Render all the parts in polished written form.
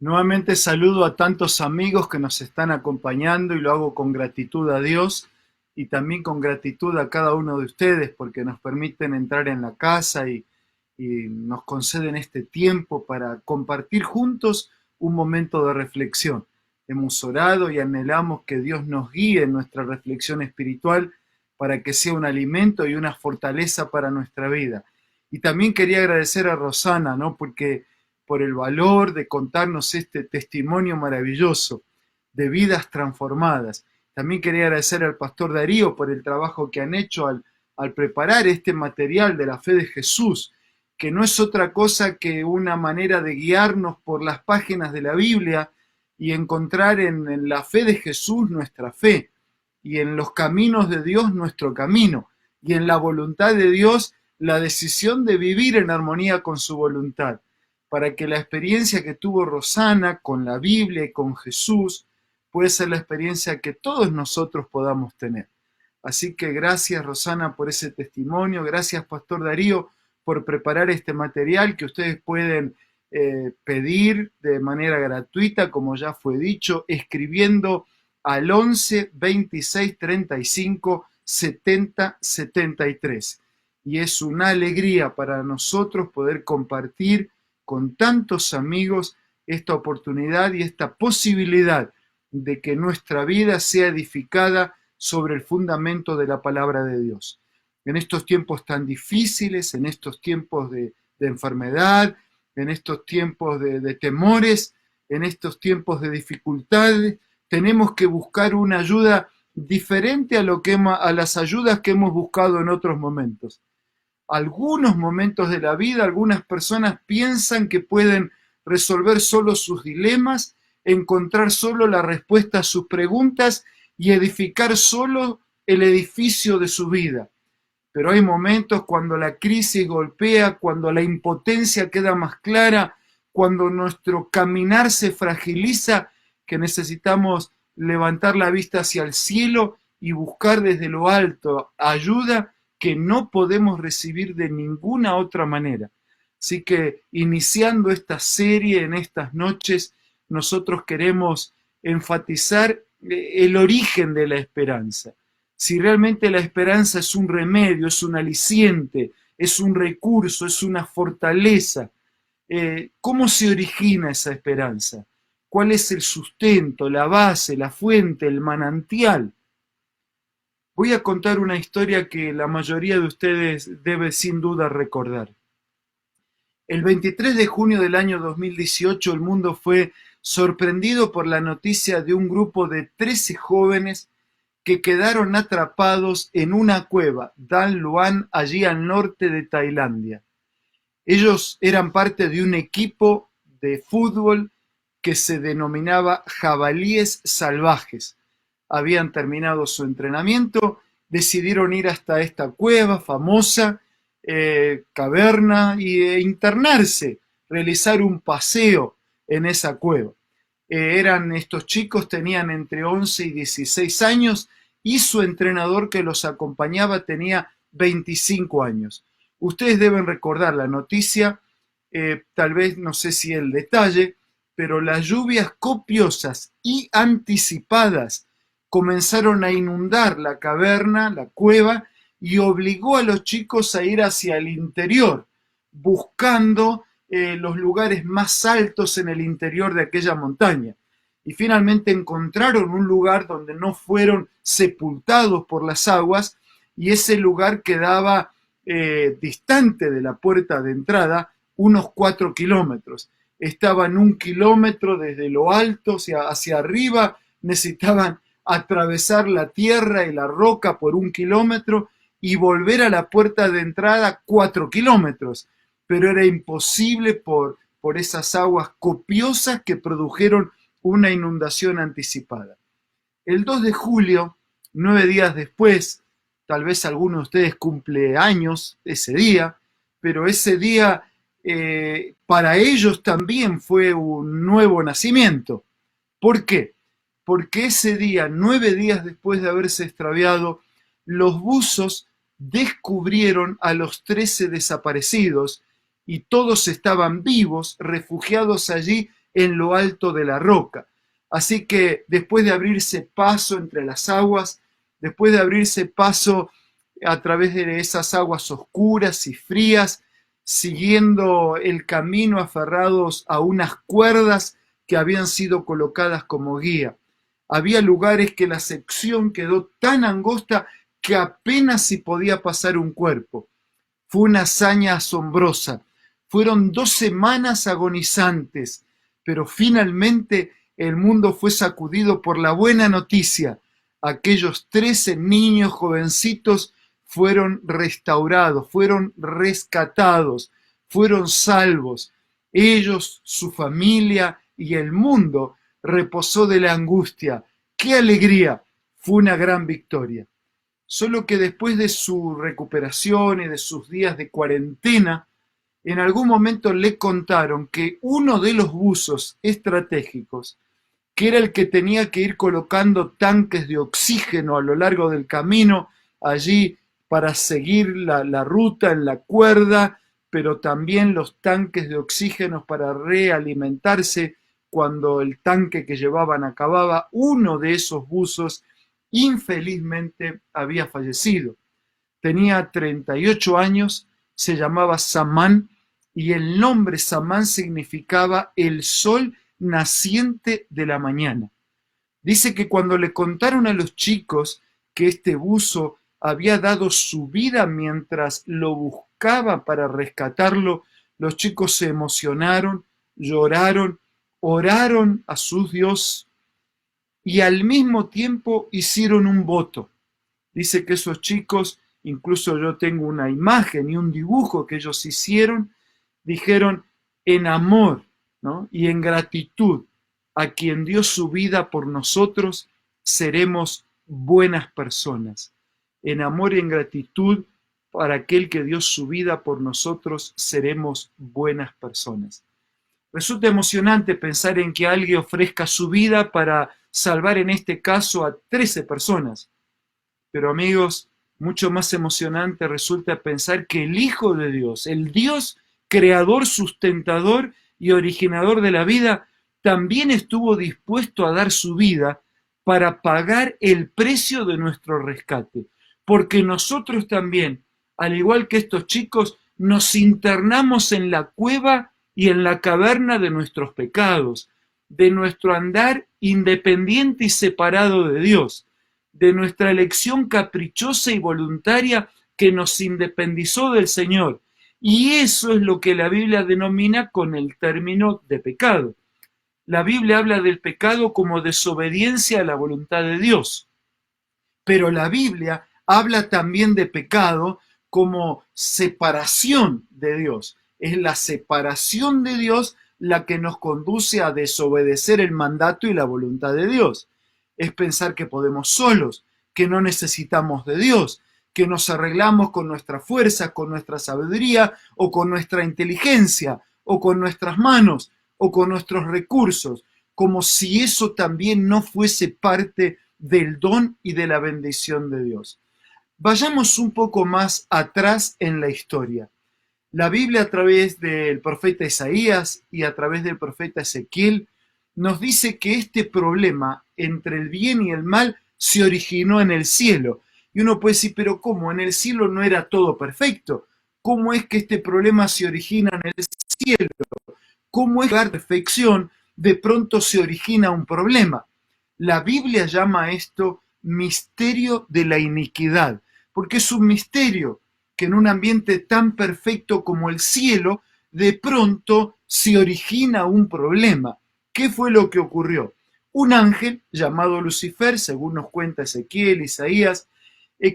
Nuevamente saludo a tantos amigos que nos están acompañando y lo hago con gratitud a Dios y también con gratitud a cada uno de ustedes porque nos permiten entrar en la casa y nos conceden este tiempo para compartir juntos un momento de reflexión. Hemos orado y anhelamos que Dios nos guíe en nuestra reflexión espiritual para que sea un alimento y una fortaleza para nuestra vida. Y también quería agradecer a Rosana, ¿no? Porque por el valor de contarnos este testimonio maravilloso de vidas transformadas. También quería agradecer al pastor Darío por el trabajo que han hecho al preparar este material de la fe de Jesús, que no es otra cosa que una manera de guiarnos por las páginas de la Biblia y encontrar en la fe de Jesús nuestra fe, y en los caminos de Dios nuestro camino, y en la voluntad de Dios la decisión de vivir en armonía con su voluntad, para que la experiencia que tuvo Rosana con la Biblia y con Jesús pueda ser la experiencia que todos nosotros podamos tener. Así que gracias, Rosana, por ese testimonio, gracias, Pastor Darío, por preparar este material que ustedes pueden pedir de manera gratuita, como ya fue dicho, escribiendo al 11 26 35 70 73. Y es una alegría para nosotros poder compartir con tantos amigos esta oportunidad y esta posibilidad de que nuestra vida sea edificada sobre el fundamento de la palabra de Dios. En estos tiempos tan difíciles, en estos tiempos de enfermedad, en estos tiempos de temores, en estos tiempos de dificultades, tenemos que buscar una ayuda diferente a las ayudas que hemos buscado en otros momentos. Algunos momentos de la vida, algunas personas piensan que pueden resolver solo sus dilemas, encontrar solo la respuesta a sus preguntas y edificar solo el edificio de su vida. Pero hay momentos cuando la crisis golpea, cuando la impotencia queda más clara, cuando nuestro caminar se fragiliza, que necesitamos levantar la vista hacia el cielo y buscar desde lo alto ayuda que no podemos recibir de ninguna otra manera. Así que iniciando esta serie en estas noches, nosotros queremos enfatizar el origen de la esperanza. Si realmente la esperanza es un remedio, es un aliciente, es un recurso, es una fortaleza, ¿cómo se origina esa esperanza? ¿Cuál es el sustento, la base, la fuente, el manantial? Voy a contar una historia que la mayoría de ustedes debe sin duda recordar. El 23 de junio del año 2018 el mundo fue sorprendido por la noticia de un grupo de 13 jóvenes que quedaron atrapados en una cueva, Dan Luan, allí al norte de Tailandia. Ellos eran parte de un equipo de fútbol que se denominaba Jabalíes Salvajes. Habían terminado su entrenamiento, decidieron ir hasta esta cueva famosa, caverna, e internarse, realizar un paseo en esa cueva. Estos chicos tenían entre 11 y 16 años y su entrenador que los acompañaba tenía 25 años. Ustedes deben recordar la noticia, tal vez no sé si el detalle, pero las lluvias copiosas y anticipadas comenzaron a inundar la caverna, la cueva, y obligó a los chicos a ir hacia el interior, buscando los lugares más altos en el interior de aquella montaña. Y finalmente encontraron un lugar donde no fueron sepultados por las aguas, y ese lugar quedaba distante de la puerta de entrada unos 4 kilómetros. Estaban 1 kilómetro desde lo alto hacia arriba, necesitaban atravesar la tierra y la roca por 1 kilómetro y volver a la puerta de entrada 4 kilómetros. Pero era imposible por esas aguas copiosas que produjeron una inundación anticipada. El 2 de julio, 9 días después, tal vez alguno de ustedes cumple años ese día, pero ese día para ellos también fue un nuevo nacimiento. ¿Por qué? Porque ese día, 9 días después de haberse extraviado, los buzos descubrieron a los 13 desaparecidos y todos estaban vivos, refugiados allí en lo alto de la roca. Así que después de abrirse paso entre las aguas, después de abrirse paso a través de esas aguas oscuras y frías, siguiendo el camino aferrados a unas cuerdas que habían sido colocadas como guía. Había lugares que la sección quedó tan angosta que apenas si podía pasar un cuerpo. Fue una hazaña asombrosa. Fueron 2 semanas agonizantes, pero finalmente el mundo fue sacudido por la buena noticia. Aquellos 13 niños jovencitos fueron restaurados, fueron rescatados, fueron salvos. Ellos, su familia y el mundo reposó de la angustia. ¡Qué alegría! Fue una gran victoria. Solo que después de su recuperación y de sus días de cuarentena, en algún momento le contaron que uno de los buzos estratégicos, que era el que tenía que ir colocando tanques de oxígeno a lo largo del camino, allí para seguir la ruta en la cuerda, pero también los tanques de oxígeno para realimentarse cuando el tanque que llevaban acababa. Uno de esos buzos infelizmente había fallecido. Tenía 38 años, se llamaba Samán y el nombre Samán significaba el sol naciente de la mañana. Dice que cuando le contaron a los chicos que este buzo había dado su vida mientras lo buscaba para rescatarlo, los chicos se emocionaron, lloraron, oraron a su Dios y al mismo tiempo hicieron un voto. Dice que esos chicos, incluso yo tengo una imagen y un dibujo que ellos hicieron, dijeron en amor, ¿no?, y en gratitud a quien dio su vida por nosotros, seremos buenas personas. En amor y en gratitud para aquel que dio su vida por nosotros, seremos buenas personas. Resulta emocionante pensar en que alguien ofrezca su vida para salvar en este caso a 13 personas. Pero amigos, mucho más emocionante resulta pensar que el Hijo de Dios, el Dios creador, sustentador y originador de la vida, también estuvo dispuesto a dar su vida para pagar el precio de nuestro rescate. Porque nosotros también, al igual que estos chicos, nos internamos en la cueva y en la caverna de nuestros pecados, de nuestro andar independiente y separado de Dios, de nuestra elección caprichosa y voluntaria que nos independizó del Señor. Y eso es lo que la Biblia denomina con el término de pecado. La Biblia habla del pecado como desobediencia a la voluntad de Dios, pero la Biblia habla también de pecado como separación de Dios. Es la separación de Dios la que nos conduce a desobedecer el mandato y la voluntad de Dios. Es pensar que podemos solos, que no necesitamos de Dios, que nos arreglamos con nuestra fuerza, con nuestra sabiduría o con nuestra inteligencia o con nuestras manos o con nuestros recursos, como si eso también no fuese parte del don y de la bendición de Dios. Vayamos un poco más atrás en la historia. La Biblia a través del profeta Isaías y a través del profeta Ezequiel nos dice que este problema entre el bien y el mal se originó en el cielo. Y uno puede decir, pero ¿cómo? En el cielo no era todo perfecto. ¿Cómo es que este problema se origina en el cielo? ¿Cómo es que la perfección de pronto se origina un problema? La Biblia llama a esto misterio de la iniquidad, porque es un misterio que en un ambiente tan perfecto como el cielo, de pronto se origina un problema. ¿Qué fue lo que ocurrió? Un ángel llamado Lucifer, según nos cuenta Ezequiel, Isaías,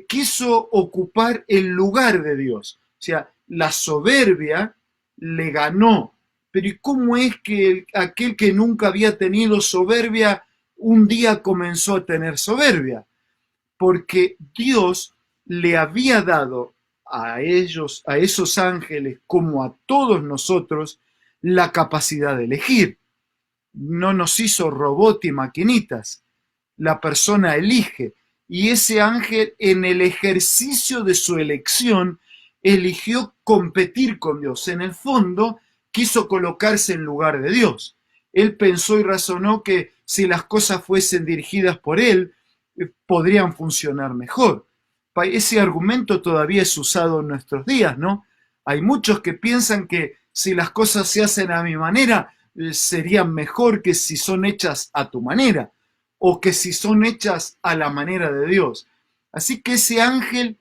quiso ocupar el lugar de Dios. O sea, la soberbia le ganó. Pero ¿y cómo es que aquel que nunca había tenido soberbia, un día comenzó a tener soberbia? Porque Dios le había dado a ellos, a esos ángeles, como a todos nosotros, la capacidad de elegir. No nos hizo robot y maquinitas. La persona elige. Y ese ángel, en el ejercicio de su elección, eligió competir con Dios. En el fondo, quiso colocarse en lugar de Dios. Él pensó y razonó que si las cosas fuesen dirigidas por él, podrían funcionar mejor. Ese argumento todavía es usado en nuestros días, ¿no? Hay muchos que piensan que si las cosas se hacen a mi manera, serían mejor que si son hechas a tu manera, o que si son hechas a la manera de Dios. Así que ese ángel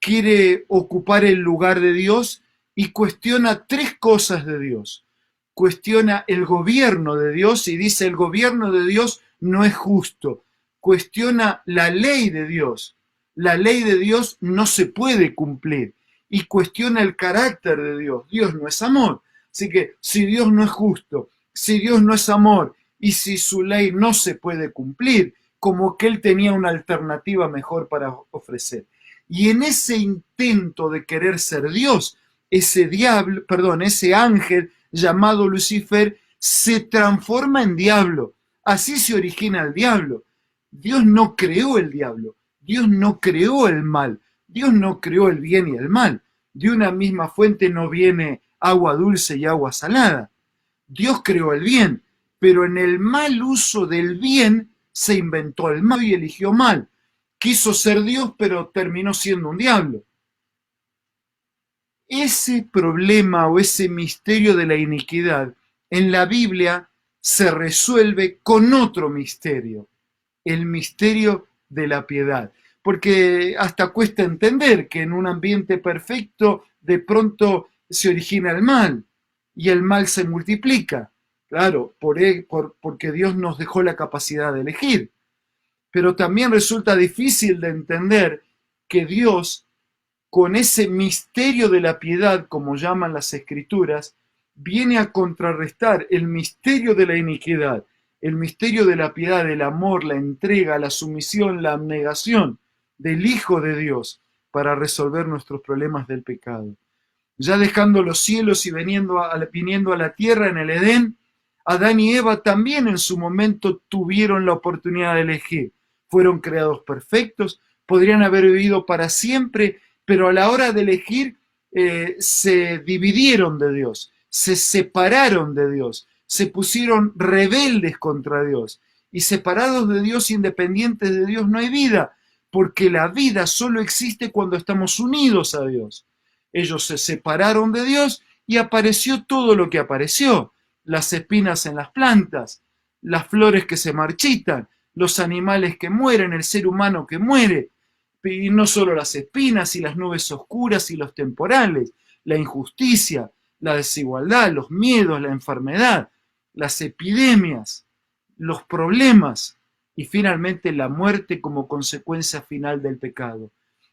quiere ocupar el lugar de Dios y cuestiona tres cosas de Dios. Cuestiona el gobierno de Dios y dice el gobierno de Dios no es justo. Cuestiona la ley de Dios. La ley de Dios no se puede cumplir. Y cuestiona el carácter de Dios. Dios no es amor. Así que si Dios no es justo, si Dios no es amor y si su ley no se puede cumplir, como que él tenía una alternativa mejor para ofrecer. Y en ese intento de querer ser Dios, ese ángel llamado Lucifer se transforma en diablo. Así se origina el diablo. Dios no creó el diablo. Dios no creó el mal. Dios no creó el bien y el mal. De una misma fuente no viene agua dulce y agua salada. Dios creó el bien, pero en el mal uso del bien se inventó el mal y eligió mal. Quiso ser Dios, pero terminó siendo un diablo. Ese problema o ese misterio de la iniquidad en la Biblia se resuelve con otro misterio, el misterio de la piedad. Porque hasta cuesta entender que en un ambiente perfecto de pronto se origina el mal y el mal se multiplica. Claro, porque Dios nos dejó la capacidad de elegir. Pero también resulta difícil de entender que Dios, con ese misterio de la piedad, como llaman las Escrituras, viene a contrarrestar el misterio de la iniquidad, el misterio de la piedad, el amor, la entrega, la sumisión, la abnegación del Hijo de Dios para resolver nuestros problemas del pecado. Ya dejando los cielos y viniendo a la tierra en el Edén, Adán y Eva también en su momento tuvieron la oportunidad de elegir. Fueron creados perfectos, podrían haber vivido para siempre, pero a la hora de elegir se dividieron de Dios, se separaron de Dios, se pusieron rebeldes contra Dios. Y separados de Dios, independientes de Dios, no hay vida, porque la vida solo existe cuando estamos unidos a Dios. Ellos se separaron de Dios y apareció todo lo que apareció. Las espinas en las plantas, las flores que se marchitan, los animales que mueren, el ser humano que muere. Y no solo las espinas y las nubes oscuras y los temporales, la injusticia, la desigualdad, los miedos, la enfermedad, las epidemias, los problemas y finalmente la muerte como consecuencia final del pecado.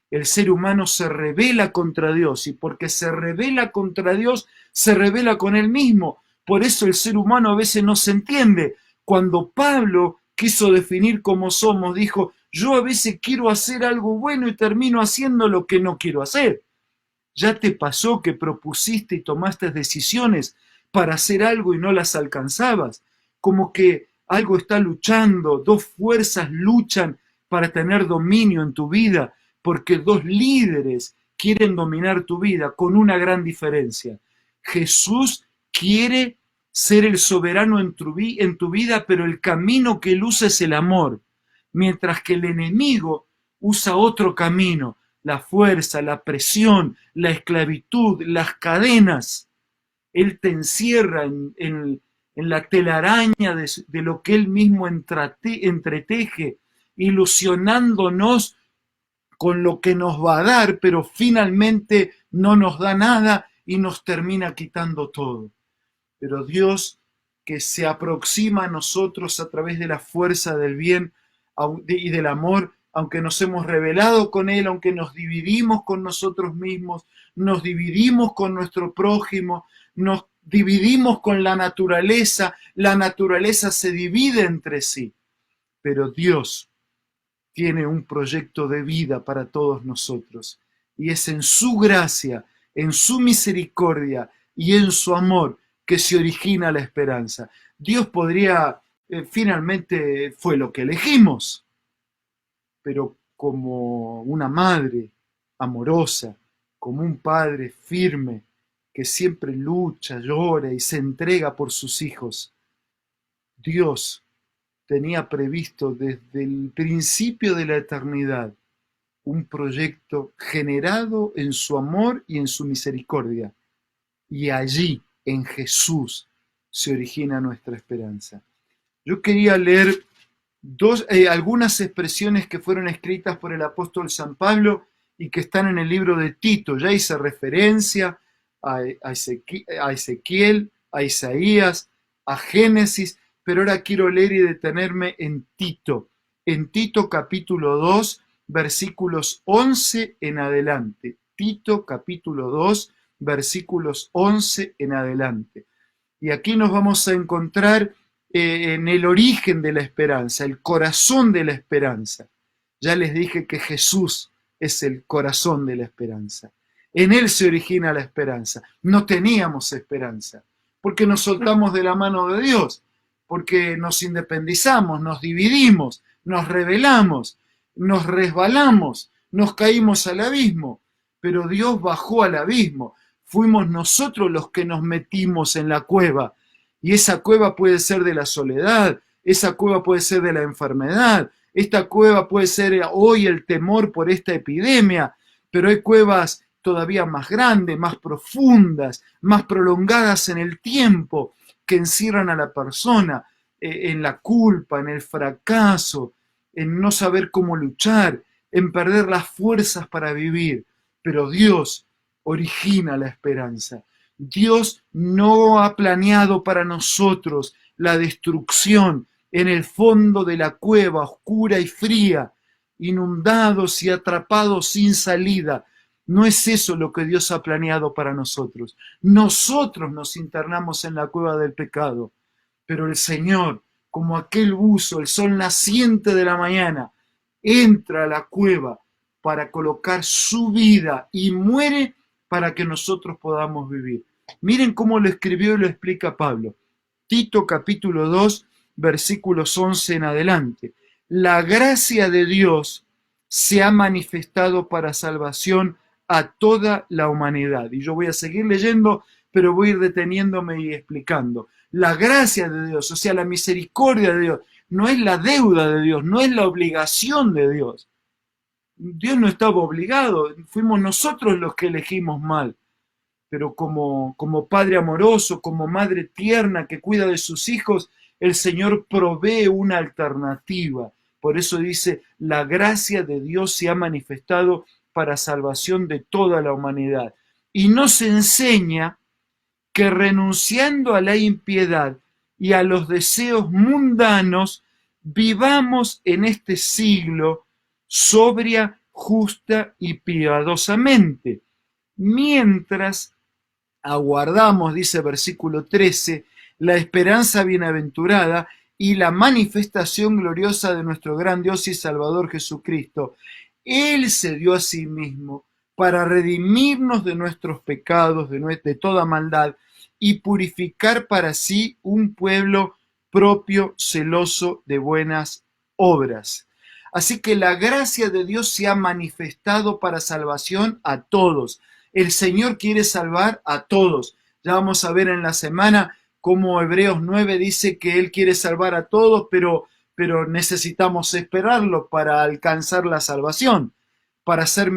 El ser humano se rebela contra Dios y porque se rebela contra Dios, se rebela con él mismo. Por eso el ser humano a veces no se entiende. Cuando Pablo quiso definir cómo somos, dijo, yo a veces quiero hacer algo bueno y termino haciendo lo que no quiero hacer. ¿Ya te pasó que propusiste y tomaste decisiones para hacer algo y no las alcanzabas? Como que algo está luchando, dos fuerzas luchan para tener dominio en tu vida, porque dos líderes quieren dominar tu vida con una gran diferencia. Jesús quiere ser el soberano en tu vida, pero el camino que él usa es el amor, mientras que el enemigo usa otro camino, la fuerza, la presión, la esclavitud, las cadenas. Él te encierra en la telaraña de lo que él mismo entreteje, ilusionándonos con lo que nos va a dar, pero finalmente no nos da nada y nos termina quitando todo. Pero Dios, que se aproxima a nosotros a través de la fuerza del bien y del amor, aunque nos hemos rebelado con Él, aunque nos dividimos con nosotros mismos, nos dividimos con nuestro prójimo, nos dividimos con la naturaleza se divide entre sí. Pero Dios tiene un proyecto de vida para todos nosotros. Y es en su gracia, en su misericordia y en su amor que se origina la esperanza. Dios podría, finalmente fue lo que elegimos, pero como una madre amorosa, como un padre firme, que siempre lucha, llora y se entrega por sus hijos, Dios tenía previsto desde el principio de la eternidad un proyecto generado en su amor y en su misericordia. Y allí, en Jesús, se origina nuestra esperanza. Yo quería leer algunas expresiones que fueron escritas por el apóstol San Pablo y que están en el libro de Tito. Ya hice referencia a Ezequiel, a Isaías, a Génesis, pero ahora quiero leer y detenerme en Tito capítulo 2, versículos 11 en adelante. Tito capítulo 2, versículos 11 en adelante. Y aquí nos vamos a encontrar en el origen de la esperanza, el corazón de la esperanza. Ya les dije que Jesús es el corazón de la esperanza. En Él se origina la esperanza. No teníamos esperanza, porque nos soltamos de la mano de Dios, porque nos independizamos, nos dividimos, nos rebelamos, nos resbalamos, nos caímos al abismo, pero Dios bajó al abismo. Fuimos nosotros los que nos metimos en la cueva. Y esa cueva puede ser de la soledad, esa cueva puede ser de la enfermedad, esta cueva puede ser hoy el temor por esta epidemia, pero hay cuevas todavía más grandes, más profundas, más prolongadas en el tiempo, que encierran a la persona en la culpa, en el fracaso, en no saber cómo luchar, en perder las fuerzas para vivir. Pero Dios origina la esperanza. Dios no ha planeado para nosotros la destrucción en el fondo de la cueva oscura y fría, inundados y atrapados sin salida. No es eso lo que Dios ha planeado para nosotros. Nosotros nos internamos en la cueva del pecado, pero el Señor, como aquel buzo, el sol naciente de la mañana, entra a la cueva para colocar su vida y muere para que nosotros podamos vivir. Miren cómo lo escribió y lo explica Pablo. Tito capítulo 2, versículos 11 en adelante. La gracia de Dios se ha manifestado para salvación a toda la humanidad. Y yo voy a seguir leyendo, pero voy a ir deteniéndome y explicando. La gracia de Dios, o sea, la misericordia de Dios, no es la deuda de Dios, no es la obligación de Dios. Dios no estaba obligado, fuimos nosotros los que elegimos mal. Pero como padre amoroso, como madre tierna que cuida de sus hijos, el Señor provee una alternativa. Por eso dice, la gracia de Dios se ha manifestado para salvación de toda la humanidad. Y nos enseña que renunciando a la impiedad y a los deseos mundanos, vivamos en este siglo sobria, justa y piadosamente, mientras aguardamos, dice versículo 13, la esperanza bienaventurada y la manifestación gloriosa de nuestro gran Dios y Salvador Jesucristo. Él se dio a sí mismo para redimirnos de nuestros pecados, de toda maldad, y purificar para sí un pueblo propio, celoso de buenas obras. Así que la gracia de Dios se ha manifestado para salvación a todos. El Señor quiere salvar a todos. Ya vamos a ver en la semana cómo Hebreos 9 dice que Él quiere salvar a todos, pero necesitamos esperarlo para alcanzar la salvación, para ser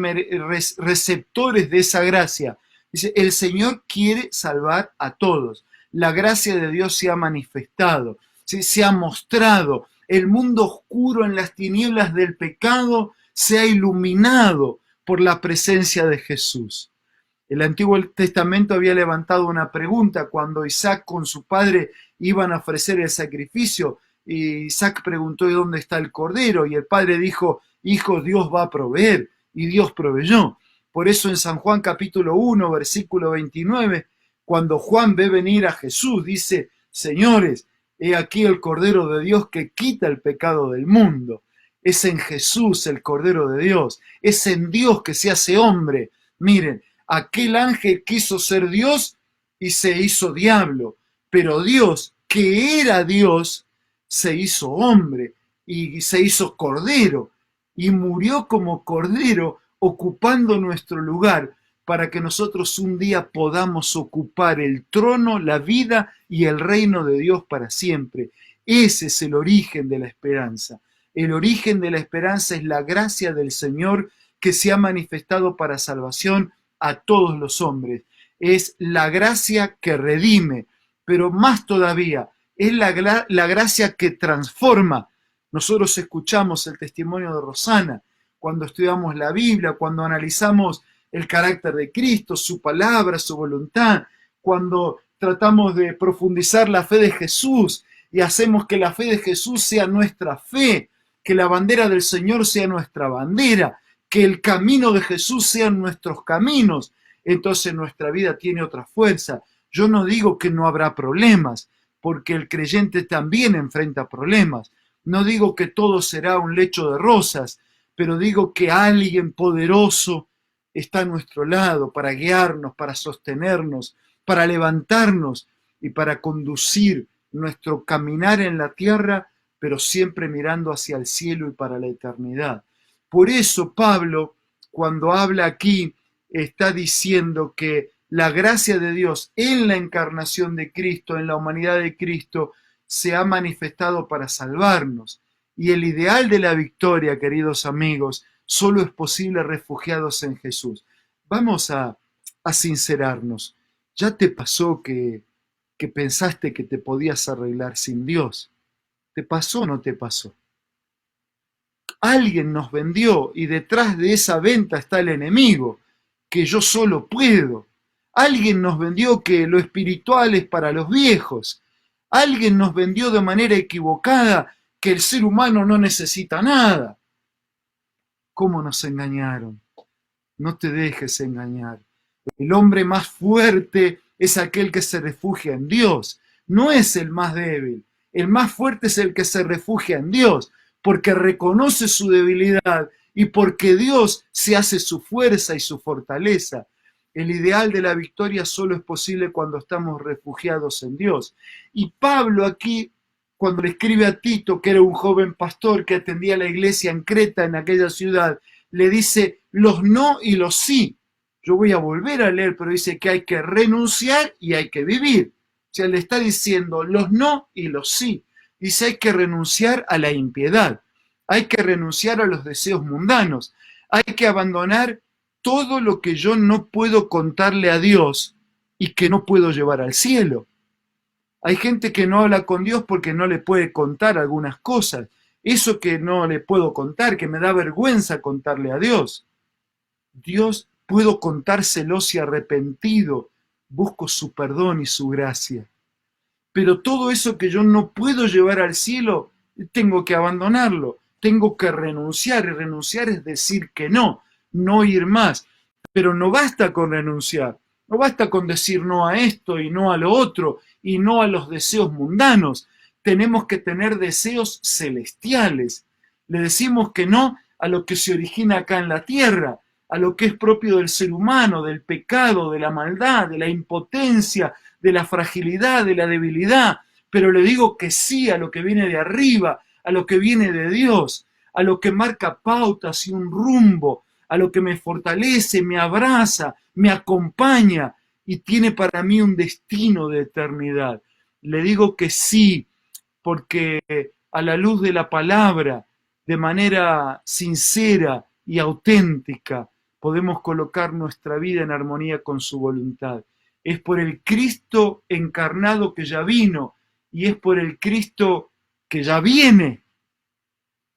receptores de esa gracia. Dice, el Señor quiere salvar a todos. La gracia de Dios se ha manifestado, se ha mostrado. El mundo oscuro en las tinieblas del pecado se ha iluminado por la presencia de Jesús. El Antiguo Testamento había levantado una pregunta cuando Isaac con su padre iban a ofrecer el sacrificio. Y Isaac preguntó, ¿de dónde está el cordero? Y el padre dijo, hijo, Dios va a proveer. Y Dios proveyó. Por eso en San Juan capítulo 1, versículo 29, cuando Juan ve venir a Jesús, dice, señores, he aquí el Cordero de Dios que quita el pecado del mundo. Es en Jesús el Cordero de Dios. Es en Dios que se hace hombre. Miren, aquel ángel quiso ser Dios y se hizo diablo. Pero Dios, que era Dios, se hizo hombre y se hizo cordero. Y murió como cordero ocupando nuestro lugar para que nosotros un día podamos ocupar el trono, la vida y el reino de Dios para siempre. Ese es el origen de la esperanza. El origen de la esperanza es la gracia del Señor que se ha manifestado para salvación a todos los hombres. Es la gracia que redime, pero más todavía, es la gracia que transforma. Nosotros escuchamos el testimonio de Rosana cuando estudiamos la Biblia, cuando analizamos el carácter de Cristo, su palabra, su voluntad, cuando tratamos de profundizar la fe de Jesús y hacemos que la fe de Jesús sea nuestra fe, que la bandera del Señor sea nuestra bandera, que el camino de Jesús sean nuestros caminos, entonces nuestra vida tiene otra fuerza. Yo no digo que no habrá problemas, porque el creyente también enfrenta problemas. No digo que todo será un lecho de rosas, pero digo que alguien poderoso está a nuestro lado para guiarnos, para sostenernos, para levantarnos y para conducir nuestro caminar en la tierra, pero siempre mirando hacia el cielo y para la eternidad. Por eso Pablo, cuando habla aquí, está diciendo que la gracia de Dios en la encarnación de Cristo, en la humanidad de Cristo, se ha manifestado para salvarnos. Y el ideal de la victoria, queridos amigos, solo es posible refugiados en Jesús. Vamos a sincerarnos. ¿Ya te pasó que pensaste que te podías arreglar sin Dios? ¿Te pasó o no te pasó? Alguien nos vendió y detrás de esa venta está el enemigo, que yo solo puedo. Alguien nos vendió que lo espiritual es para los viejos. Alguien nos vendió de manera equivocada que el ser humano no necesita nada. ¿Cómo nos engañaron? No te dejes engañar. El hombre más fuerte es aquel que se refugia en Dios. No es el más débil. El más fuerte es el que se refugia en Dios, porque reconoce su debilidad y porque Dios se hace su fuerza y su fortaleza. El ideal de la victoria solo es posible cuando estamos refugiados en Dios. Y Pablo aquí, cuando le escribe a Tito, que era un joven pastor que atendía la iglesia en Creta, en aquella ciudad, le dice los no y los sí. Yo voy a volver a leer, pero dice que hay que renunciar y hay que vivir. O sea, le está diciendo los no y los sí. Dice hay que renunciar a la impiedad, hay que renunciar a los deseos mundanos, hay que abandonar todo lo que yo no puedo contarle a Dios y que no puedo llevar al cielo. Hay gente que no habla con Dios porque no le puede contar algunas cosas. Eso que no le puedo contar, que me da vergüenza contarle a Dios. Dios puedo contárselo si arrepentido busco su perdón y su gracia. Pero todo eso que yo no puedo llevar al cielo, tengo que abandonarlo, tengo que renunciar, y renunciar es decir que no, no ir más. Pero no basta con renunciar, no basta con decir no a esto y no a lo otro, y no a los deseos mundanos. Tenemos que tener deseos celestiales. Le decimos que no a lo que se origina acá en la tierra, a lo que es propio del ser humano, del pecado, de la maldad, de la impotencia, de la fragilidad, de la debilidad, pero le digo que sí a lo que viene de arriba, a lo que viene de Dios, a lo que marca pautas y un rumbo, a lo que me fortalece, me abraza, me acompaña y tiene para mí un destino de eternidad. Le digo que sí, porque a la luz de la palabra, de manera sincera y auténtica, podemos colocar nuestra vida en armonía con su voluntad. Es por el Cristo encarnado que ya vino y es por el Cristo que ya viene.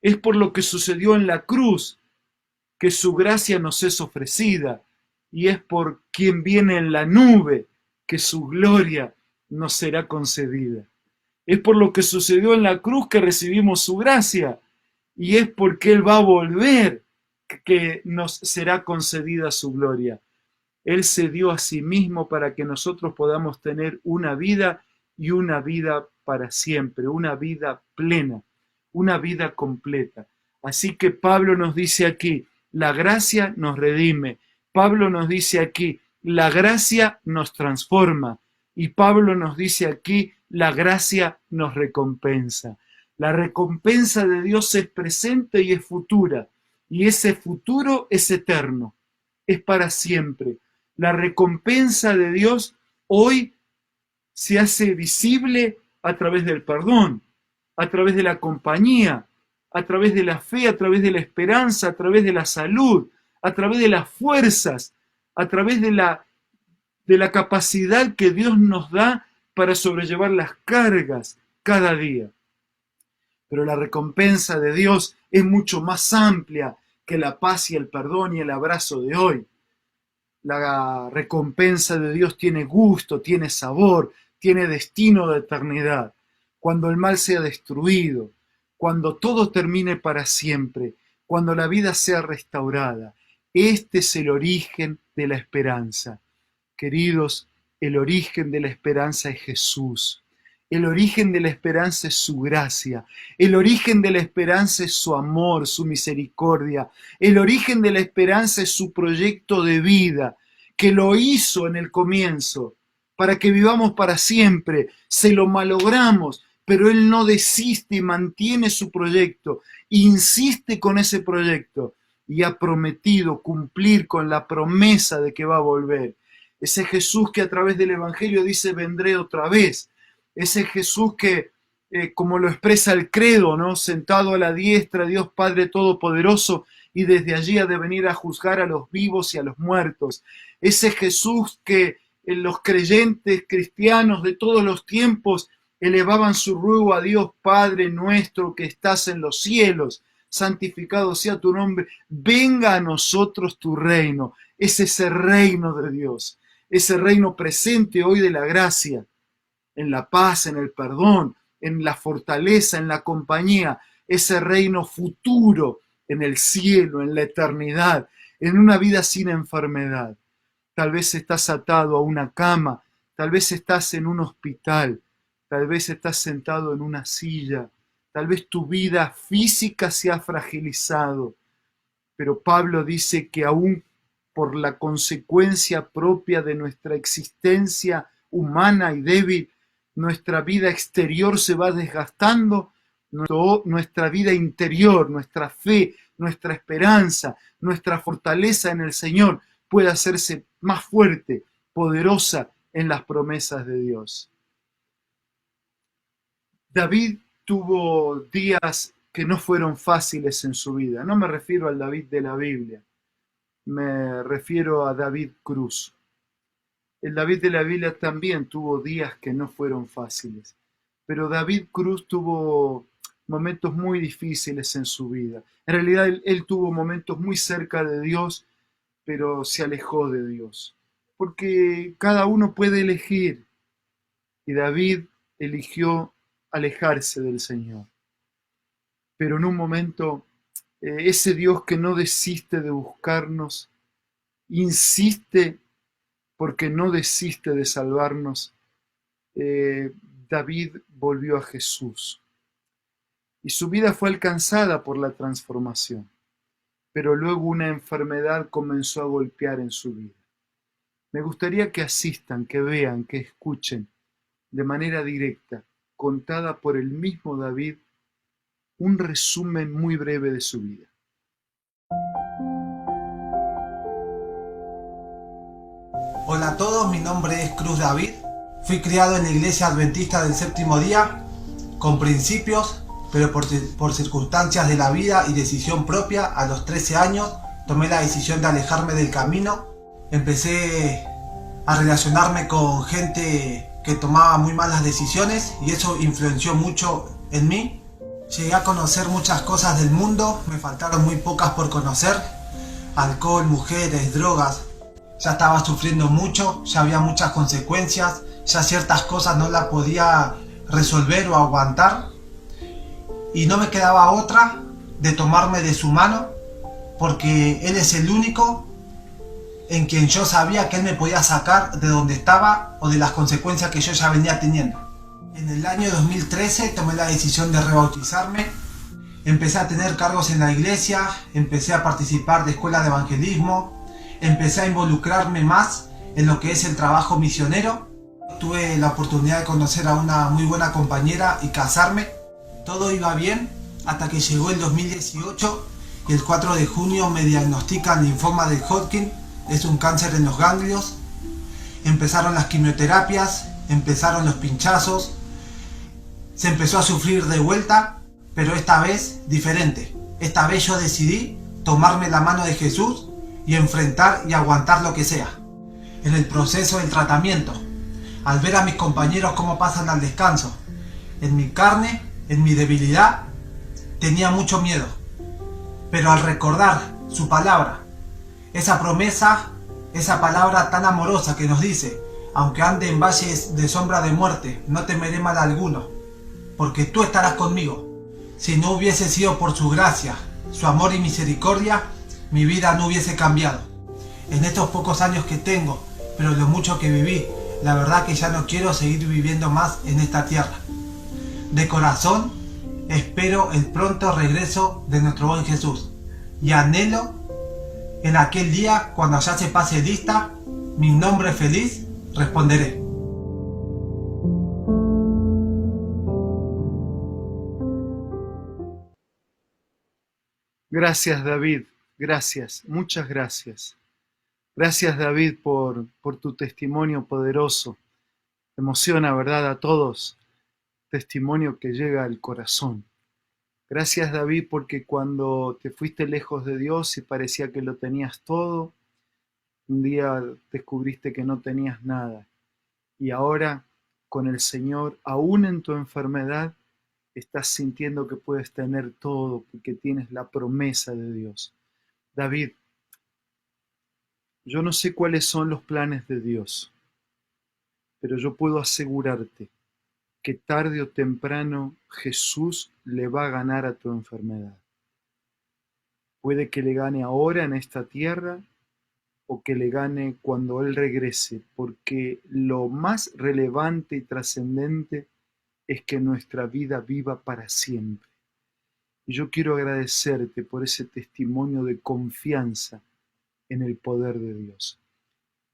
Es por lo que sucedió en la cruz que su gracia nos es ofrecida y es por quien viene en la nube que su gloria nos será concedida. Es por lo que sucedió en la cruz que recibimos su gracia y es porque Él va a volver que nos será concedida su gloria. Él se dio a sí mismo para que nosotros podamos tener una vida y una vida para siempre, una vida plena, una vida completa. Así que Pablo nos dice aquí, la gracia nos redime. Pablo nos dice aquí, la gracia nos transforma. Y Pablo nos dice aquí, la gracia nos recompensa. La recompensa de Dios es presente y es futura. Y ese futuro es eterno, es para siempre. La recompensa de Dios hoy se hace visible a través del perdón. a través de la compañía, a través de la fe, a través de la esperanza, a través de la salud, a través de las fuerzas, a través de la capacidad que Dios nos da para sobrellevar las cargas cada día. Pero la recompensa de Dios es mucho más amplia que la paz y el perdón y el abrazo de hoy. La recompensa de Dios tiene gusto, tiene sabor, tiene destino de eternidad. Cuando el mal sea destruido, cuando todo termine para siempre, cuando la vida sea restaurada. Este es el origen de la esperanza. Queridos, el origen de la esperanza es Jesús. El origen de la esperanza es su gracia. El origen de la esperanza es su amor, su misericordia. El origen de la esperanza es su proyecto de vida, que lo hizo en el comienzo, para que vivamos para siempre. Se lo malogramos, pero Él no desiste y mantiene su proyecto, insiste con ese proyecto y ha prometido cumplir con la promesa de que va a volver. Ese Jesús que a través del Evangelio dice: vendré otra vez. Ese Jesús que, como lo expresa el credo, ¿no?, sentado a la diestra de Dios Padre Todopoderoso, y desde allí ha de venir a juzgar a los vivos y a los muertos. Ese Jesús que los creyentes cristianos de todos los tiempos elevaban su ruego a Dios: Padre nuestro que estás en los cielos, santificado sea tu nombre, venga a nosotros tu reino. Es ese reino de Dios, ese reino presente hoy de la gracia, en la paz, en el perdón, en la fortaleza, en la compañía, ese reino futuro en el cielo, en la eternidad, en una vida sin enfermedad. Tal vez estás atado a una cama, tal vez estás en un hospital, tal vez estás sentado en una silla, tal vez tu vida física se ha fragilizado, pero Pablo dice que aún por la consecuencia propia de nuestra existencia humana y débil, nuestra vida exterior se va desgastando, nuestra vida interior, nuestra fe, nuestra esperanza, nuestra fortaleza en el Señor puede hacerse más fuerte, poderosa en las promesas de Dios. David tuvo días que no fueron fáciles en su vida. No me refiero al David de la Biblia, me refiero a David Cruz. El David de la Biblia también tuvo días que no fueron fáciles, pero David Cruz tuvo momentos muy difíciles en su vida. En realidad él tuvo momentos muy cerca de Dios, pero se alejó de Dios, porque cada uno puede elegir, y David eligió alejarse del Señor. Pero en un momento, ese Dios que no desiste de buscarnos, insiste porque no desiste de salvarnos. David volvió a Jesús y su vida fue alcanzada por la transformación, pero luego una enfermedad comenzó a golpear en su vida. Me gustaría que asistan, que vean, que escuchen de manera directa, contada por el mismo David, un resumen muy breve de su vida. Hola a todos, mi nombre es Cruz David. Fui criado en la Iglesia Adventista del Séptimo Día, con principios, pero por circunstancias de la vida y decisión propia, a los 13 años tomé la decisión de alejarme del camino. Empecé a relacionarme con gente que tomaba muy malas decisiones y eso influenció mucho en mí. Llegué a conocer muchas cosas del mundo, me faltaron muy pocas por conocer: alcohol, mujeres, drogas. Ya estaba sufriendo mucho, ya había muchas consecuencias, ya ciertas cosas no las podía resolver o aguantar, y no me quedaba otra de tomarme de su mano, porque Él es el único en quien yo sabía que Él me podía sacar de donde estaba o de las consecuencias que yo ya venía teniendo. En el año 2013 tomé la decisión de rebautizarme, empecé a tener cargos en la iglesia, empecé a participar de escuelas de evangelismo, empecé a involucrarme más en lo que es el trabajo misionero. Tuve la oportunidad de conocer a una muy buena compañera y casarme. Todo iba bien hasta que llegó el 2018 y el 4 de junio me diagnostican linfoma de Hodgkin, es un cáncer en los ganglios. Empezaron las quimioterapias, empezaron los pinchazos. se empezó a sufrir de vuelta, pero esta vez diferente. Esta vez yo decidí tomarme la mano de Jesús y enfrentar y aguantar lo que sea. En el proceso del tratamiento, al ver a mis compañeros cómo pasan al descanso, en mi carne, en mi debilidad, tenía mucho miedo. Pero al recordar su palabra, esa promesa, esa palabra tan amorosa que nos dice: aunque ande en valles de sombra de muerte, no temeré mal alguno, porque tú estarás conmigo. Si no hubiese sido por su gracia, su amor y misericordia, mi vida no hubiese cambiado. En estos pocos años que tengo, pero lo mucho que viví, la verdad que ya no quiero seguir viviendo más en esta tierra. De corazón, espero el pronto regreso de nuestro buen Jesús y anhelo en aquel día, cuando ya se pase lista, mi nombre feliz, responderé. Gracias, David. Gracias. Muchas gracias. Gracias, David, por tu testimonio poderoso. Emociona, ¿verdad?, a todos. Testimonio que llega al corazón. Gracias, David, porque cuando te fuiste lejos de Dios y parecía que lo tenías todo, un día descubriste que no tenías nada. Y ahora, con el Señor, aún en tu enfermedad, estás sintiendo que puedes tener todo porque tienes la promesa de Dios. David, yo no sé cuáles son los planes de Dios, pero yo puedo asegurarte que tarde o temprano Jesús le va a ganar a tu enfermedad. Puede que le gane ahora en esta tierra o que le gane cuando Él regrese, porque lo más relevante y trascendente es que nuestra vida viva para siempre. Y yo quiero agradecerte por ese testimonio de confianza en el poder de Dios.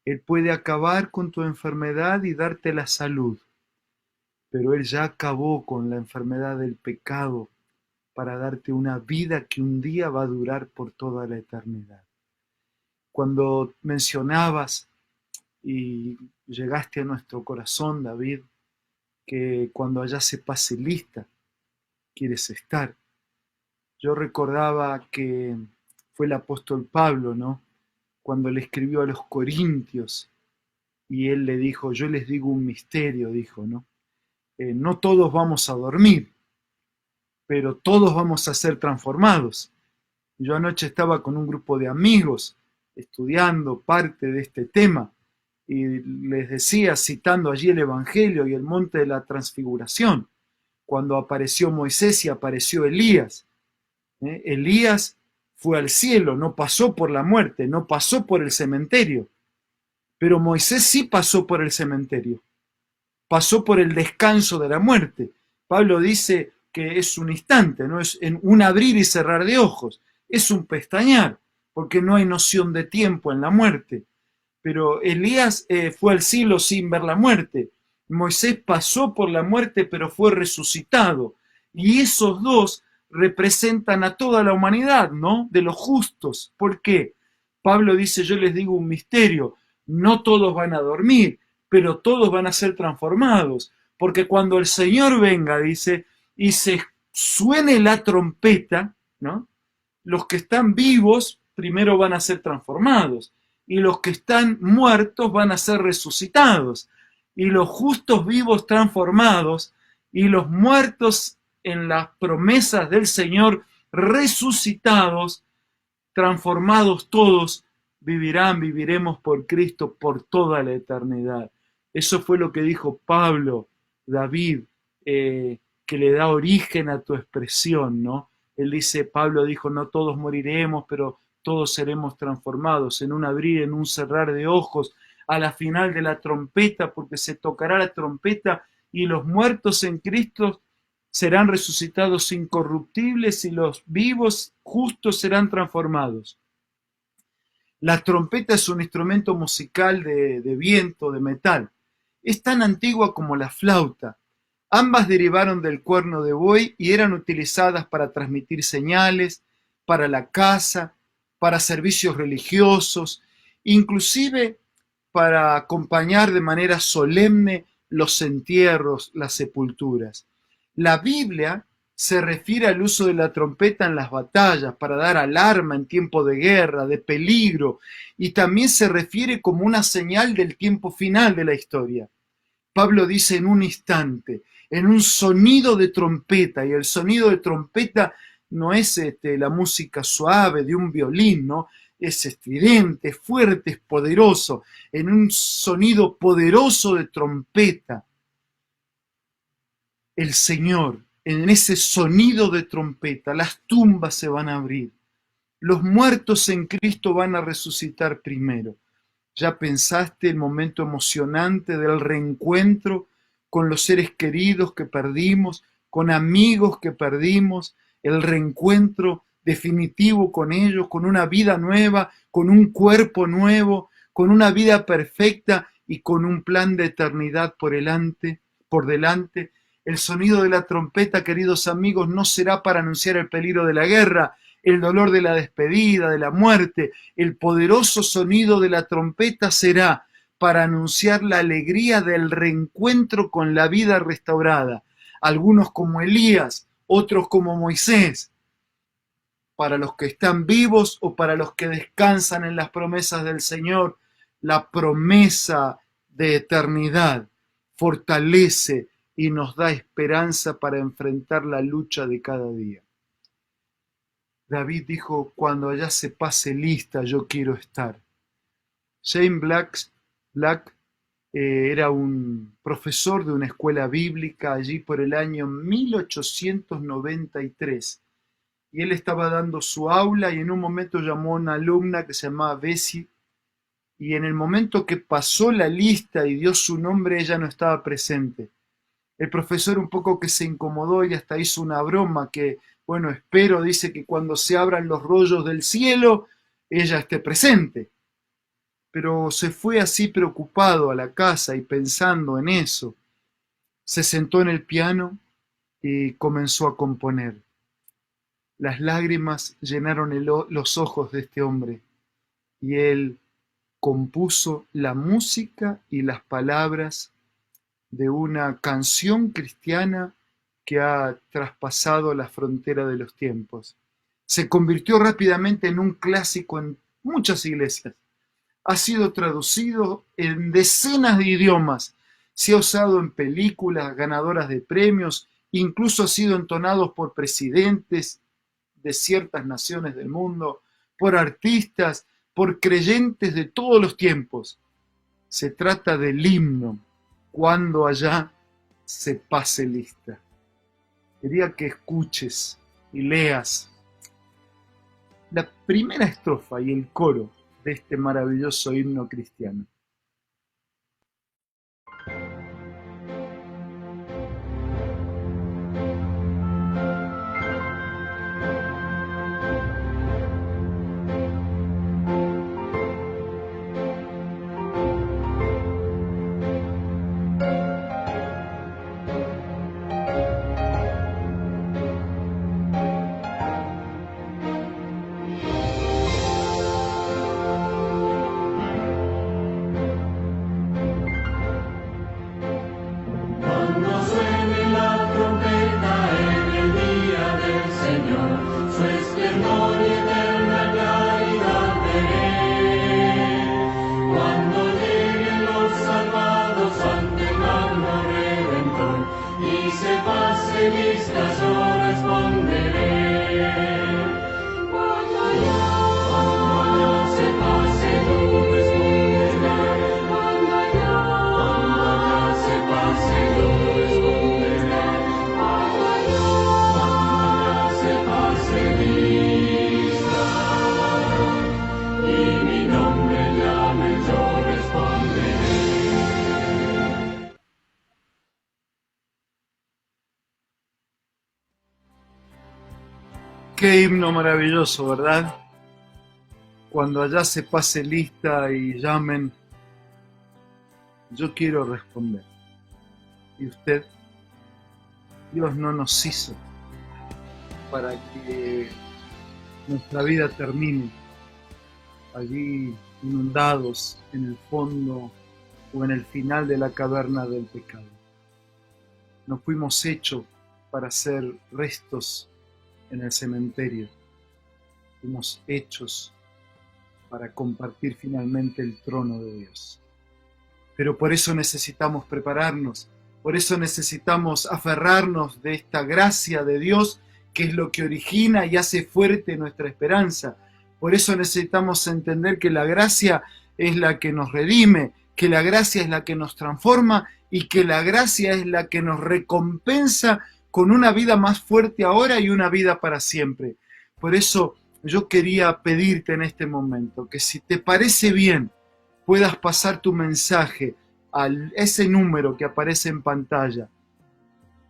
Él puede acabar con tu enfermedad y darte la salud, pero Él ya acabó con la enfermedad del pecado para darte una vida que un día va a durar por toda la eternidad. Cuando mencionabas y llegaste a nuestro corazón, David, que cuando allá se pase lista, quieres estar. Yo recordaba que fue el apóstol Pablo, ¿no?, cuando le escribió a los Corintios y él le dijo: yo les digo un misterio, dijo, ¿no? No todos vamos a dormir, pero todos vamos a ser transformados. Yo anoche estaba con un grupo de amigos estudiando parte de este tema y les decía, citando allí el Evangelio y el monte de la transfiguración, cuando apareció Moisés y apareció Elías. Elías fue al cielo, no pasó por la muerte, no pasó por el cementerio, pero Moisés sí pasó por el cementerio, pasó por el descanso de la muerte. Pablo dice que es un instante, no es en un abrir y cerrar de ojos, es un pestañear, porque no hay noción de tiempo en la muerte. Pero Elías fue al cielo sin ver la muerte. Moisés pasó por la muerte, pero fue resucitado. Y esos dos representan a toda la humanidad, ¿no?, de los justos. ¿Por qué? Pablo dice: yo les digo un misterio, no todos van a dormir, pero todos van a ser transformados, porque cuando el Señor venga, dice, y se suene la trompeta, ¿no?, los que están vivos primero van a ser transformados, y los que están muertos van a ser resucitados, y los justos vivos transformados, y los muertos en las promesas del Señor resucitados, transformados todos, viviremos por Cristo por toda la eternidad. Eso fue lo que dijo Pablo, David, que le da origen a tu expresión, ¿no? Él dice, Pablo dijo, no todos moriremos, pero todos seremos transformados en un abrir, en un cerrar de ojos, a la final de la trompeta, porque se tocará la trompeta y los muertos en Cristo serán resucitados incorruptibles y los vivos justos serán transformados. La trompeta es un instrumento musical de viento, de metal. Es tan antigua como la flauta. Ambas derivaron del cuerno de buey y eran utilizadas para transmitir señales, para la caza, para servicios religiosos, inclusive para acompañar de manera solemne los entierros, las sepulturas. La Biblia se refiere al uso de la trompeta en las batallas para dar alarma en tiempo de guerra, de peligro, y también se refiere como una señal del tiempo final de la historia. Pablo dice en un instante, en un sonido de trompeta, y el sonido de trompeta no es la música suave de un violín, ¿no? Es estridente, fuerte, es poderoso, en un sonido poderoso de trompeta. El Señor, en ese sonido de trompeta, las tumbas se van a abrir. Los muertos en Cristo van a resucitar primero. ¿Ya pensaste el momento emocionante del reencuentro con los seres queridos que perdimos, con amigos que perdimos, el reencuentro definitivo con ellos, con una vida nueva, con un cuerpo nuevo, con una vida perfecta y con un plan de eternidad por delante? El sonido de la trompeta, queridos amigos, no será para anunciar el peligro de la guerra, el dolor de la despedida, de la muerte. El poderoso sonido de la trompeta será para anunciar la alegría del reencuentro con la vida restaurada. Algunos como Elías, otros como Moisés. Para los que están vivos o para los que descansan en las promesas del Señor, la promesa de eternidad fortalece y nos da esperanza para enfrentar la lucha de cada día. David dijo, cuando allá se pase lista, yo quiero estar. Shane Black era un profesor de una escuela bíblica allí por el año 1893. Y él estaba dando su aula y en un momento llamó a una alumna que se llamaba Bessie. Y en el momento que pasó la lista y dio su nombre, ella no estaba presente. El profesor un poco que se incomodó y hasta hizo una broma que, bueno, espero, dice que cuando se abran los rollos del cielo, ella esté presente. Pero se fue así preocupado a la casa y pensando en eso. Se sentó en el piano y comenzó a componer. Las lágrimas llenaron los ojos de este hombre y él compuso la música y las palabras de una canción cristiana que ha traspasado la frontera de los tiempos. Se convirtió rápidamente en un clásico en muchas iglesias. Ha sido traducido en decenas de idiomas. Se ha usado en películas ganadoras de premios, incluso ha sido entonado por presidentes de ciertas naciones del mundo, por artistas, por creyentes de todos los tiempos. Se trata del himno, cuando allá se pase lista. Quería que escuches y leas la primera estrofa y el coro de este maravilloso himno cristiano. Qué himno maravilloso, ¿verdad? Cuando allá se pase lista y llamen, yo quiero responder. ¿Y usted? Dios no nos hizo para que nuestra vida termine allí inundados en el fondo o en el final de la caverna del pecado. No fuimos hechos para ser restos en el cementerio. Fuimos hechos para compartir finalmente el trono de Dios. Pero por eso necesitamos prepararnos, por eso necesitamos aferrarnos de esta gracia de Dios, que es lo que origina y hace fuerte nuestra esperanza. Por eso necesitamos entender que la gracia es la que nos redime, que la gracia es la que nos transforma y que la gracia es la que nos recompensa con una vida más fuerte ahora y una vida para siempre. Por eso yo quería pedirte en este momento que si te parece bien, puedas pasar tu mensaje a ese número que aparece en pantalla,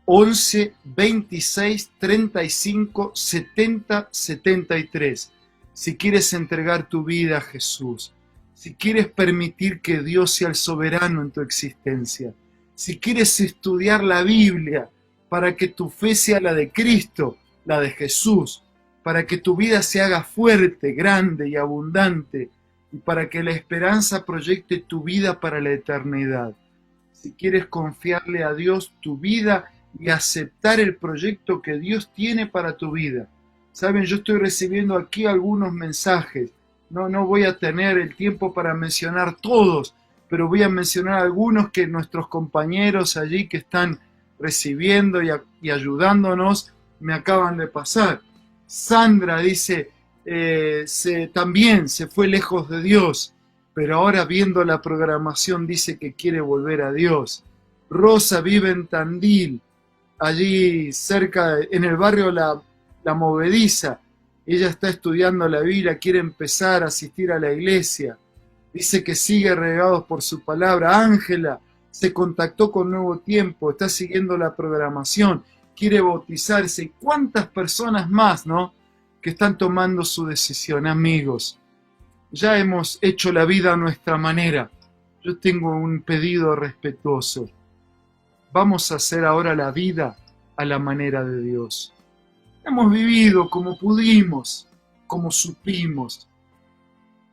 11 26 35 70 73. Si quieres entregar tu vida a Jesús, si quieres permitir que Dios sea el soberano en tu existencia, si quieres estudiar la Biblia para que tu fe sea la de Cristo, la de Jesús, para que tu vida se haga fuerte, grande y abundante, y para que la esperanza proyecte tu vida para la eternidad. Si quieres confiarle a Dios tu vida y aceptar el proyecto que Dios tiene para tu vida. Saben, yo estoy recibiendo aquí algunos mensajes. No voy a tener el tiempo para mencionar todos, pero voy a mencionar algunos que nuestros compañeros allí que están recibiendo y ayudándonos me acaban de pasar. Sandra dice, también se fue lejos de Dios, pero ahora viendo la programación dice que quiere volver a Dios. Rosa vive en Tandil, allí cerca, en el barrio La Movediza. Ella está estudiando la Biblia, quiere empezar a asistir a la iglesia. Dice que sigue regados por su palabra. Ángela se contactó con Nuevo Tiempo, está siguiendo la programación, quiere bautizarse. ¿Y cuántas personas más, no? Que están tomando su decisión, amigos. Ya hemos hecho la vida a nuestra manera. Yo tengo un pedido respetuoso. Vamos a hacer ahora la vida a la manera de Dios. Hemos vivido como pudimos, como supimos.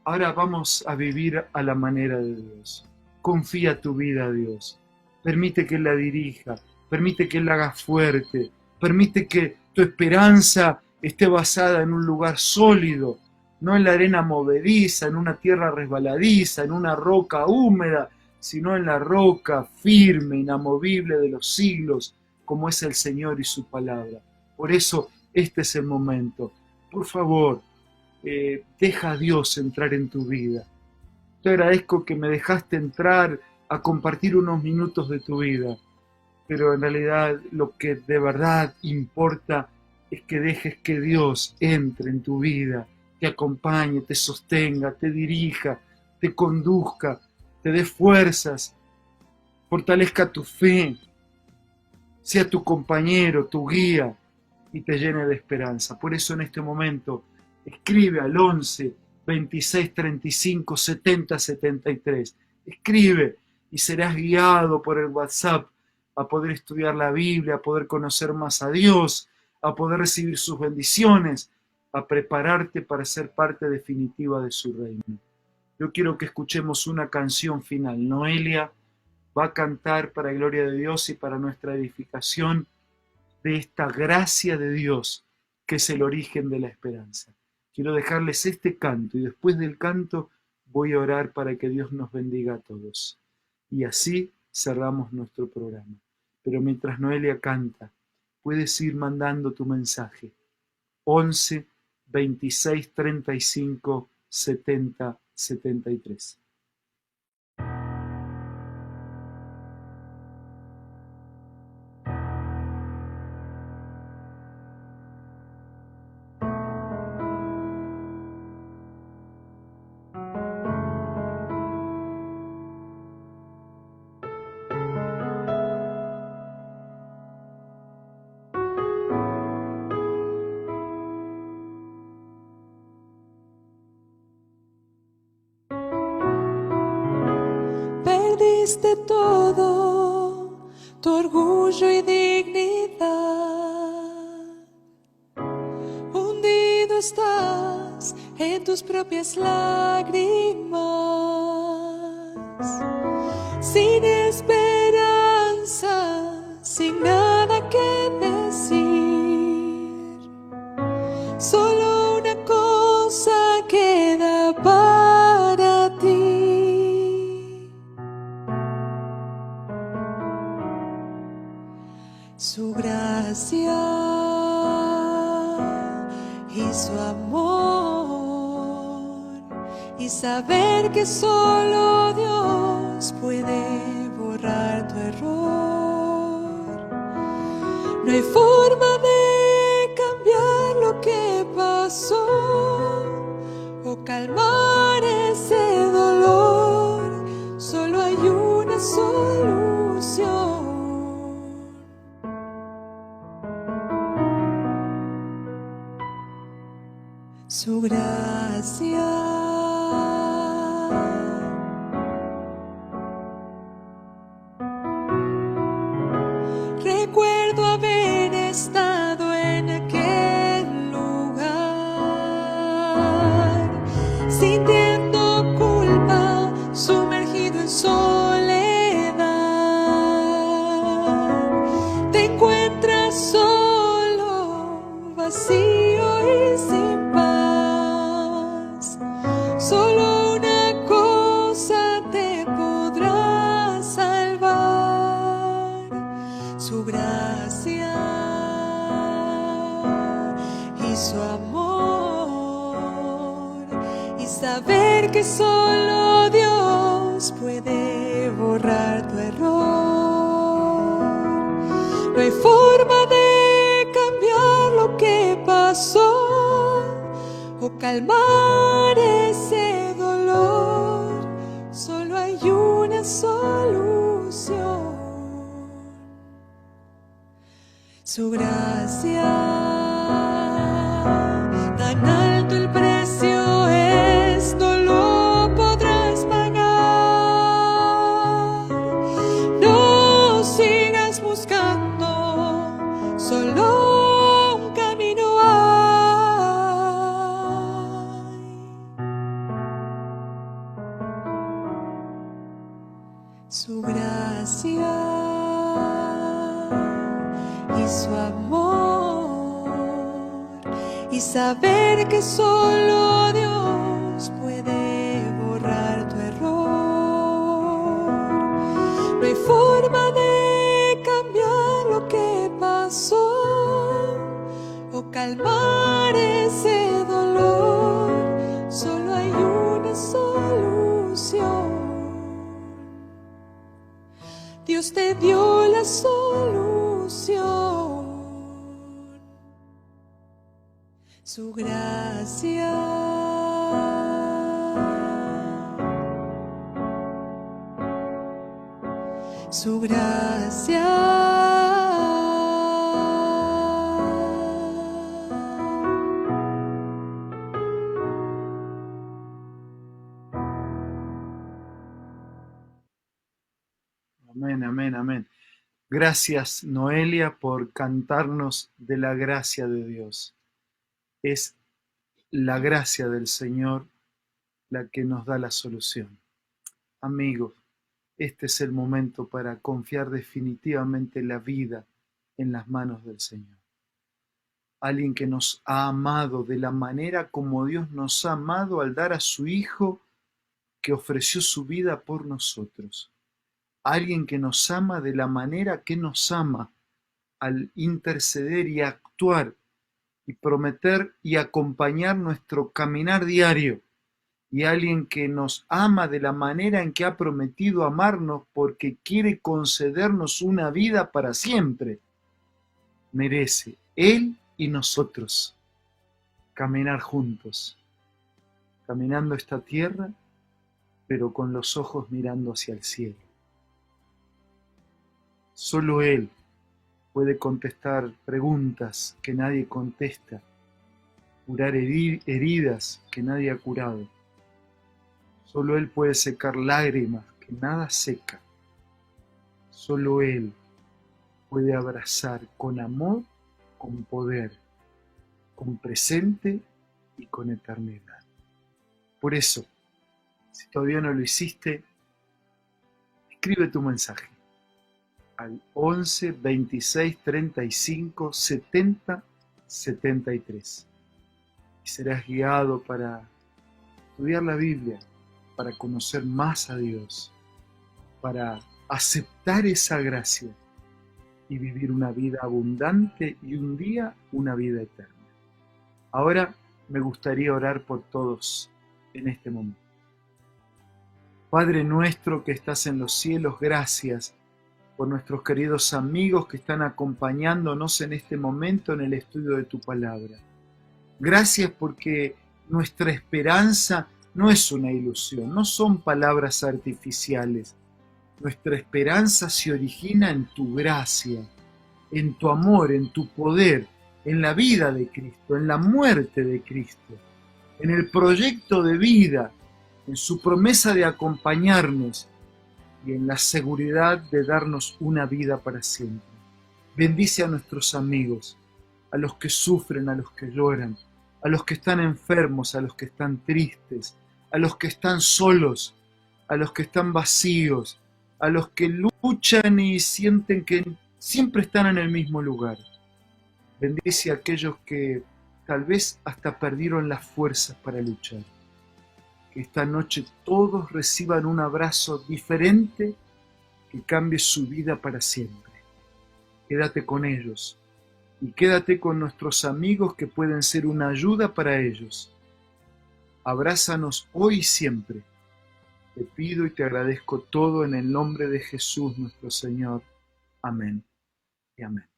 Ahora vamos a vivir a la manera de Dios. Confía tu vida a Dios. Permite que Él la dirija. Permite que Él la haga fuerte. Permite que tu esperanza esté basada en un lugar sólido, no en la arena movediza, en una tierra resbaladiza, en una roca húmeda, sino en la roca firme, inamovible de los siglos, como es el Señor y su palabra. Por eso este es el momento. Por favor, deja a Dios entrar en tu vida. Te agradezco que me dejaste entrar a compartir unos minutos de tu vida, pero en realidad lo que de verdad importa es que dejes que Dios entre en tu vida, te acompañe, te sostenga, te dirija, te conduzca, te dé fuerzas, fortalezca tu fe, sea tu compañero, tu guía y te llene de esperanza. Por eso en este momento escribe al 11 26 35 70 73. Escribe y serás guiado por el WhatsApp a poder estudiar la Biblia, a poder conocer más a Dios, a poder recibir sus bendiciones, a prepararte para ser parte definitiva de su reino. Yo quiero que escuchemos una canción final. Noelia va a cantar para gloria de Dios y para nuestra edificación de esta gracia de Dios que es el origen de la esperanza. Quiero dejarles este canto y después del canto voy a orar para que Dios nos bendiga a todos. Y así cerramos nuestro programa. Pero mientras Noelia canta, puedes ir mandando tu mensaje. 11 26 35 70 73. Perdiste todo, tu orgullo y dignidad. Hundido estás en tus propias lágrimas, sin esperanza, sin nada que decir. y saber que solo Dios puede borrar tu error. No hay forma de cambiar lo que pasó o calmar ese dolor, solo hay una solución. Su gracia. Recuerdo haber estado en aquel lugar, sintiendo culpa, sumergido en soledad. Te encuentras solo, vacío y sin paz. Solo una cosa te podrá salvar: su gracia y su amor, y saber que solo Dios puede borrar tu error. No hay forma de cambiar lo que pasó o calmar ese dolor, solo hay una solución: su gracia. Tan alto el precio es, no lo podrás pagar. No sigas buscando, solo un camino hay: su gracia y su amor, y saber que solo Dios puede borrar tu error. No hay forma de cambiar lo que pasó o calmar ese dolor, solo hay una solución: Dios te dio la solución. Su gracia. Su gracia. Amén, amén, amén. Gracias, Noelia, por cantarnos de la gracia de Dios. Es la gracia del Señor la que nos da la solución. Amigos, este es el momento para confiar definitivamente la vida en las manos del Señor. Alguien que nos ha amado de la manera como Dios nos ha amado al dar a su Hijo que ofreció su vida por nosotros. Alguien que nos ama de la manera que nos ama al interceder y actuar y prometer y acompañar nuestro caminar diario. Y alguien que nos ama de la manera en que ha prometido amarnos porque quiere concedernos una vida para siempre. Merece Él y nosotros caminar juntos, caminando esta tierra, pero con los ojos mirando hacia el cielo. Solo Él puede contestar preguntas que nadie contesta, curar heridas que nadie ha curado. Solo Él puede secar lágrimas que nada seca. Solo Él puede abrazar con amor, con poder, con presente y con eternidad. Por eso, si todavía no lo hiciste, escribe tu mensaje al 11 26 35 70 73 y serás guiado para estudiar la Biblia, para conocer más a Dios, para aceptar esa gracia y vivir una vida abundante y un día una vida eterna. Ahora me gustaría orar por todos en este momento. Padre nuestro que estás en los cielos, gracias por nuestros queridos amigos que están acompañándonos en este momento en el estudio de tu palabra. Gracias porque nuestra esperanza no es una ilusión, no son palabras artificiales. Nuestra esperanza se origina en tu gracia, en tu amor, en tu poder, en la vida de Cristo, en la muerte de Cristo, en el proyecto de vida, en su promesa de acompañarnos y en la seguridad de darnos una vida para siempre. Bendice a nuestros amigos, a los que sufren, a los que lloran, a los que están enfermos, a los que están tristes, a los que están solos, a los que están vacíos, a los que luchan y sienten que siempre están en el mismo lugar. Bendice a aquellos que tal vez hasta perdieron las fuerzas para luchar. Que esta noche todos reciban un abrazo diferente que cambie su vida para siempre. Quédate con ellos y quédate con nuestros amigos que pueden ser una ayuda para ellos. Abrázanos hoy y siempre. Te pido y te agradezco todo en el nombre de Jesús nuestro Señor. Amén y amén.